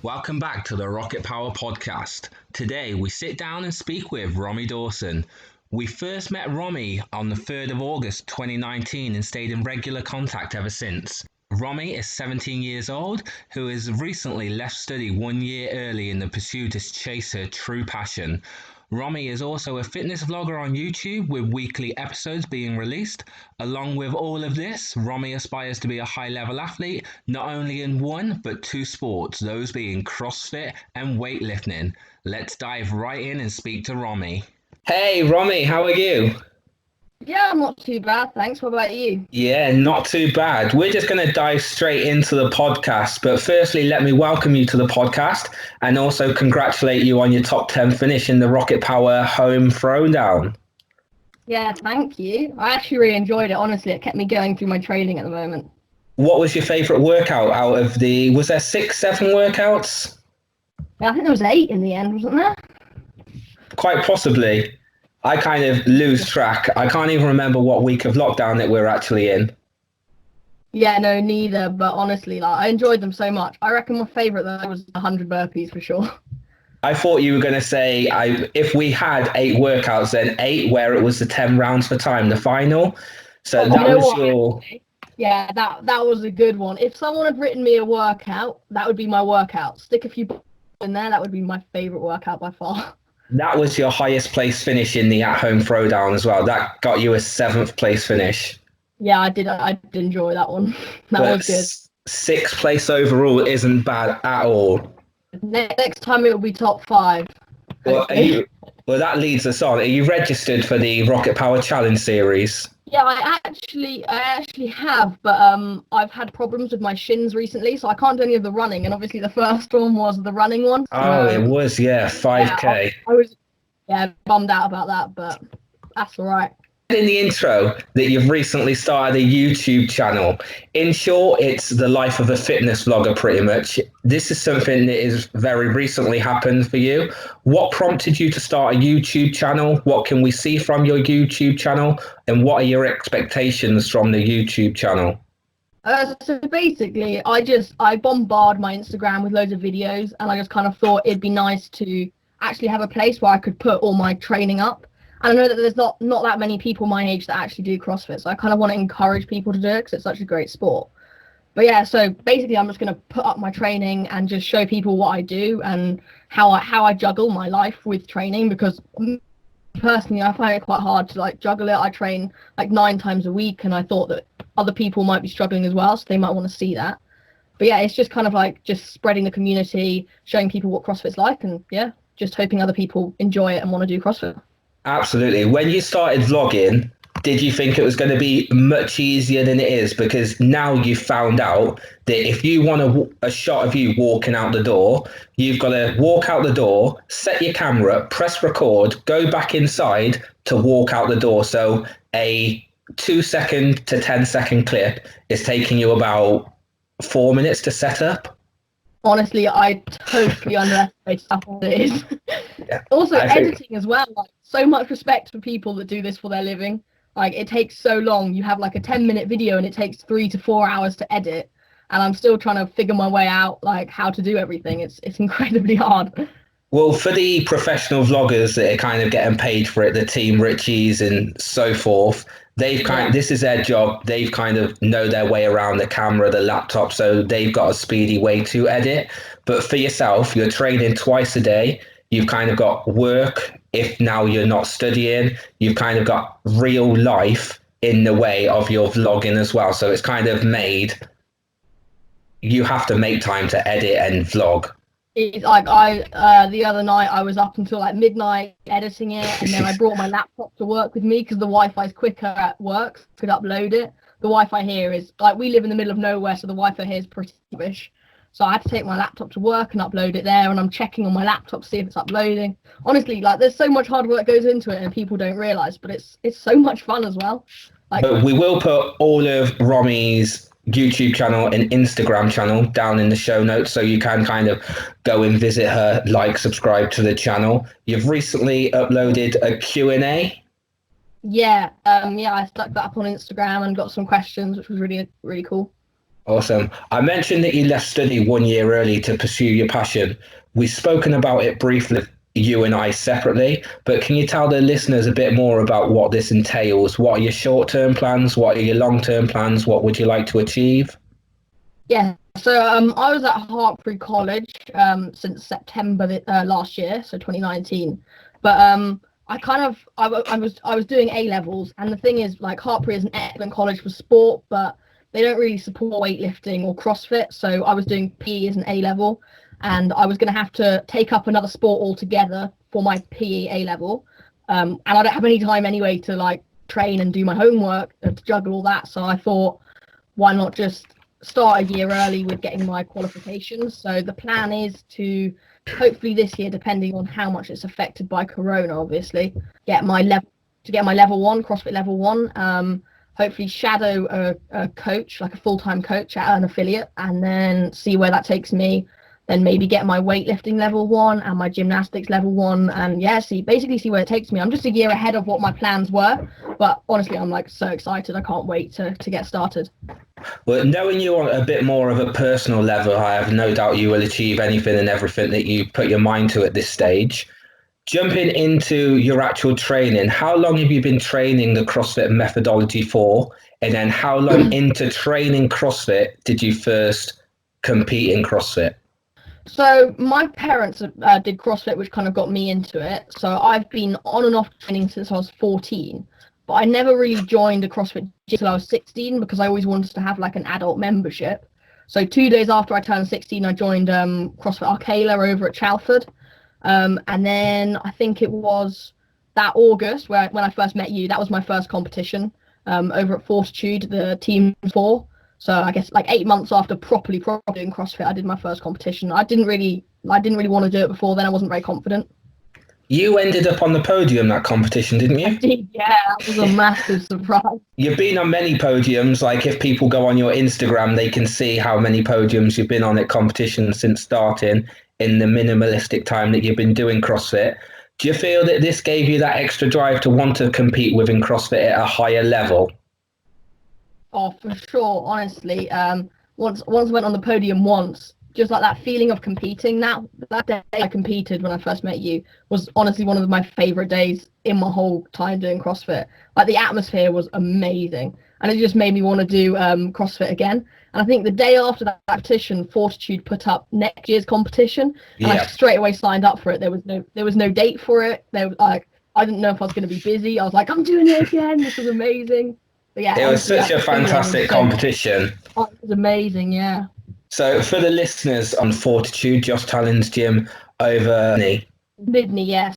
Welcome back to the Rocket Power podcast. Today we sit down and speak with Romi Dawson. We first met Romi on the 3rd of August 2019 and stayed in regular contact ever since. Romi is 17 years old, who has recently left study 1 year early in the pursuit to chase her true passion. Romi is also a fitness vlogger on YouTube with weekly episodes being released. Along with all of this, Romi aspires to be a high-level athlete, not only in one, but two sports, those being CrossFit and weightlifting. Let's dive right in and speak to Romi. Hey Romi, how are you? Yeah, I'm not too bad, thanks. What about you? Yeah, not too bad. We're just going to dive straight into the podcast. But firstly, let me welcome you to the podcast and also congratulate you on your top 10 finish in the Rocket Power Home Throwdown. Yeah, thank you. I actually really enjoyed it, honestly. It kept me going through my training at the moment. What was your favourite workout out of was there 6, 7 workouts? Yeah, I think there was 8 in the end, wasn't there? Quite possibly. I kind of lose track. I can't even remember what week of lockdown that we're actually in. Yeah, no, neither. But honestly, I enjoyed them so much. I reckon my favourite though was 100 burpees for sure. I thought you were going to say if we had 8 workouts, then 8 where it was the 10 rounds for time, the final. So that was your... Yeah, that was a good one. If someone had written me a workout, that would be my workout. Stick a few in there, that would be my favourite workout by far. That was your highest place finish in the at-home throwdown as well. That got you a 7th place finish. Yeah, I did enjoy that one. That was good. 6th place overall isn't bad at all. Next time it will be top 5. Well, that leads us on. Are you registered for the Rocket Power Challenge series? Yeah, I actually have, but I've had problems with my shins recently, so I can't do any of the running. And obviously, the first one was the running one. Oh, it was, 5K. Yeah, I was bummed out about that, but that's all right. In the intro that you've recently started a YouTube channel. In short, it's the life of a fitness vlogger, pretty much. This is something that is very recently happened for you. What prompted you to start a YouTube channel? What can we see from your YouTube channel? And what are your expectations from the YouTube channel? So basically, I bombard my Instagram with loads of videos, and I just kind of thought it'd be nice to actually have a place where I could put all my training up. And I know that there's not that many people my age that actually do CrossFit, so I kind of want to encourage people to do it because it's such a great sport. But yeah, so basically I'm just going to put up my training and just show people what I do and how I juggle my life with training, because personally I find it quite hard to juggle it. I train 9 times a week, and I thought that other people might be struggling as well, so they might want to see that. But yeah, it's just kind of just spreading the community, showing people what CrossFit's like, and yeah, just hoping other people enjoy it and want to do CrossFit. Absolutely. When you started vlogging, did you think it was going to be much easier than it is? Because now you've found out that if you want a shot of you walking out the door, you've got to walk out the door, set your camera, press record, go back inside to walk out the door. So a 2-second to 10-second clip is taking you about 4 minutes to set up. Honestly, I totally underestimate how hard it is. Yeah, also, editing as well. So much respect for people that do this for their living. It takes so long. You have a 10-minute video and it takes 3 to 4 hours to edit. And I'm still trying to figure my way out, how to do everything. It's incredibly hard. Well, for the professional vloggers that are kind of getting paid for it, the Team Richies and so forth, this is their job. They've kind of know their way around the camera, the laptop, so they've got a speedy way to edit. But for yourself, you're training twice a day. You've kind of got work. If now you're not studying, you've kind of got real life in the way of your vlogging as well. So it's kind of you have to make time to edit and vlog. It's the other night I was up until midnight editing it, and then I brought my laptop to work with me because the Wi-Fi is quicker at work, so I could upload it. The Wi-Fi here is we live in the middle of nowhere, so the Wi-Fi here is pretty rubbish. So I had to take my laptop to work and upload it there, and I'm checking on my laptop to see if it's uploading. Honestly, there's so much hard work goes into it and people don't realise, but it's so much fun as well. But we will put all of Romi's YouTube channel and Instagram channel down in the show notes, so you can kind of go and visit her, subscribe to the channel. You've recently uploaded a Q&A. Yeah, I stuck that up on Instagram and got some questions, which was really, really cool. Awesome. I mentioned that you left study 1 year early to pursue your passion. We've spoken about it briefly, you and I separately, but can you tell the listeners a bit more about what this entails? What are your short-term plans? What are your long-term plans? What would you like to achieve? Yeah. So I was at Hartbury College since September last year, so 2019. But I was doing A levels, and the thing is, like, Hartbury is an excellent college for sport, but they don't really support weightlifting or CrossFit. So I was doing PE as an A level, and I was going to have to take up another sport altogether for my PE A level. And I don't have any time anyway to like train and do my homework and to juggle all that. So I thought, why not just start a year early with getting my qualifications? So the plan is to hopefully this year, depending on how much it's affected by Corona, obviously, get my level one, CrossFit level one. Hopefully shadow a coach, like a full-time coach at an affiliate, and then see where that takes me. Then maybe get my weightlifting level one and my gymnastics level one, and yeah, see where it takes me. I'm just a year ahead of what my plans were, but honestly, I'm like so excited. I can't wait to get started. Well, knowing you on a bit more of a personal level, I have no doubt you will achieve anything and everything that you put your mind to at this stage. Jumping into your actual training, how long have you been training the CrossFit methodology for? And then how long into training CrossFit did you first compete in CrossFit? So my parents did CrossFit, which kind of got me into it. So I've been on and off training since I was 14, but I never really joined a CrossFit gym until I was 16 because I always wanted to have like an adult membership. So 2 days after I turned 16, I joined CrossFit Arcala over at Chalford. And then I think it was that August when I first met you, that was my first competition over at Fortitude, the Team 4. So I guess like 8 months after properly doing CrossFit, I did my first competition. I didn't really want to do it before then. I wasn't very confident. You ended up on the podium that competition, didn't you? I did, yeah. That was a massive surprise. You've been on many podiums. Like if people go on your Instagram, they can see how many podiums you've been on at competitions since starting in the minimalistic time that you've been doing CrossFit. Do you feel that this gave you that extra drive to want to compete within CrossFit at a higher level? Oh, for sure. Honestly, once I went on the podium once, just like that feeling of competing. That day I competed when I first met you was honestly one of my favorite days in my whole time doing CrossFit. Like the atmosphere was amazing, and it just made me want to do CrossFit again. And I think the day after that competition, Fortitude put up next year's competition, and I straight away signed up for it. There was no date for it. I didn't know if I was going to be busy. I was like, I'm doing it again. This is amazing. But yeah, it was such a fantastic competition. Oh, it was amazing, yeah. So for the listeners on Fortitude, Josh Talon's gym over Midney, yes.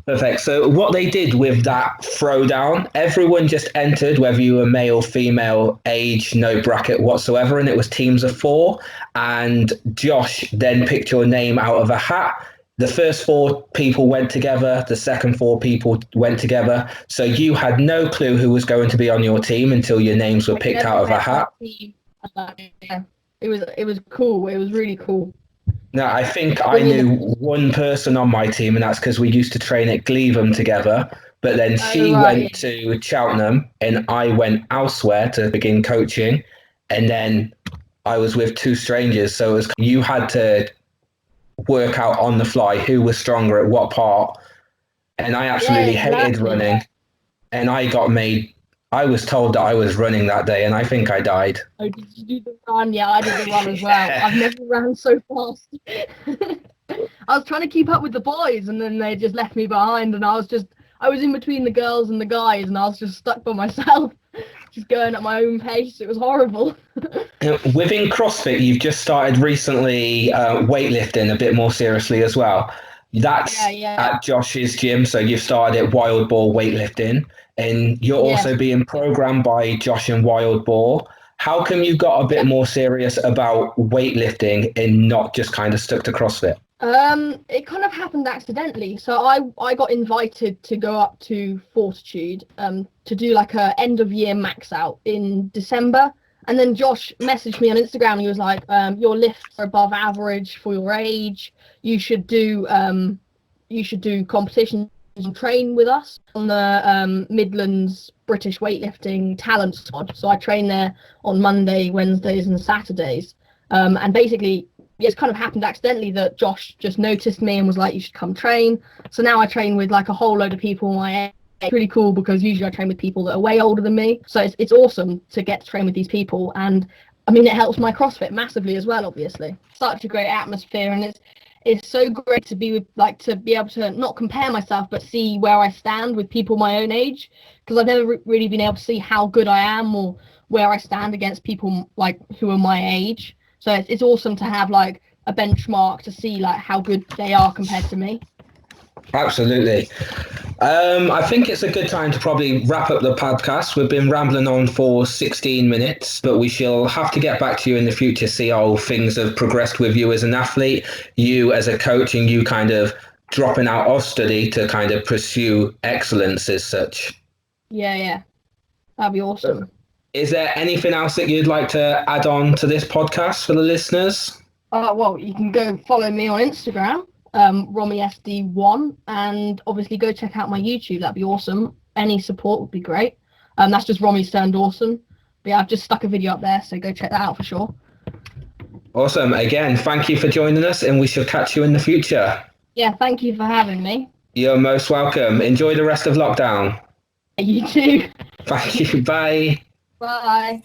Perfect. So what they did with that throwdown, everyone just entered, whether you were male, female, age, no bracket whatsoever, and it was teams of 4. And Josh then picked your name out of a hat. The first 4 people went together. The second 4 people went together. So you had no clue who was going to be on your team until your names were picked out of a hat. Yeah. It was cool. It was really cool. No, I think I knew one person on my team, and that's because we used to train at Gleavham together. But then she went to Cheltenham, and I went elsewhere to begin coaching. And then I was with 2 strangers. So it was, you had to work out on the fly who was stronger at what part. And I absolutely hated running. And I was told that I was running that day, and I think I died. Oh, did you do the run? Yeah, I did the run as well. I've never ran so fast. I was trying to keep up with the boys, and then they just left me behind, and I was in between the girls and the guys, and I was just stuck by myself, just going at my own pace. It was horrible. Within CrossFit, you've just started recently weightlifting a bit more seriously as well. That's at Josh's gym, so you've started at Wild Boar Weightlifting, and you're also being programmed by Josh and Wild Boar. How come you got a bit more serious about weightlifting and not just kind of stuck to CrossFit? It kind of happened accidentally. So I got invited to go up to Fortitude to do like a end of year max out in December. And then Josh messaged me on Instagram and he was like, your lifts are above average for your age. You should do competitions train with us on the Midlands British weightlifting talent squad. So I train there on Monday, Wednesdays, and Saturdays. And basically, it's kind of happened accidentally that Josh just noticed me and was like, "You should come train." So now I train with like a whole load of people my age. It's really cool because usually I train with people that are way older than me. So it's awesome to get to train with these people, and I mean, it helps my CrossFit massively as well. Obviously, such a great atmosphere, and it's so great to be with, like, to be able to not compare myself but see where I stand with people my own age, because I've never really been able to see how good I am or where I stand against people like who are my age. So it's awesome to have like a benchmark to see like how good they are compared to me. Absolutely. I think it's a good time to probably wrap up the podcast. We've been rambling on for 16 minutes, but we shall have to get back to you in the future, see how things have progressed with you as an athlete, you as a coach, and you kind of dropping out of study to kind of pursue excellence as such. Yeah, that'd be awesome. Is there anything else that you'd like to add on to this podcast for the listeners? Well, you can go follow me on Instagram, RomiSD1, and obviously go check out my YouTube. That'd be awesome. Any support would be great. That's just Romi's turned awesome. But yeah, I've just stuck a video up there, so go check that out for sure. Awesome. Again, thank you for joining us, and we shall catch you in the future. Yeah, thank you for having me. You're most welcome. Enjoy the rest of lockdown. You too. Thank you. Bye. Bye.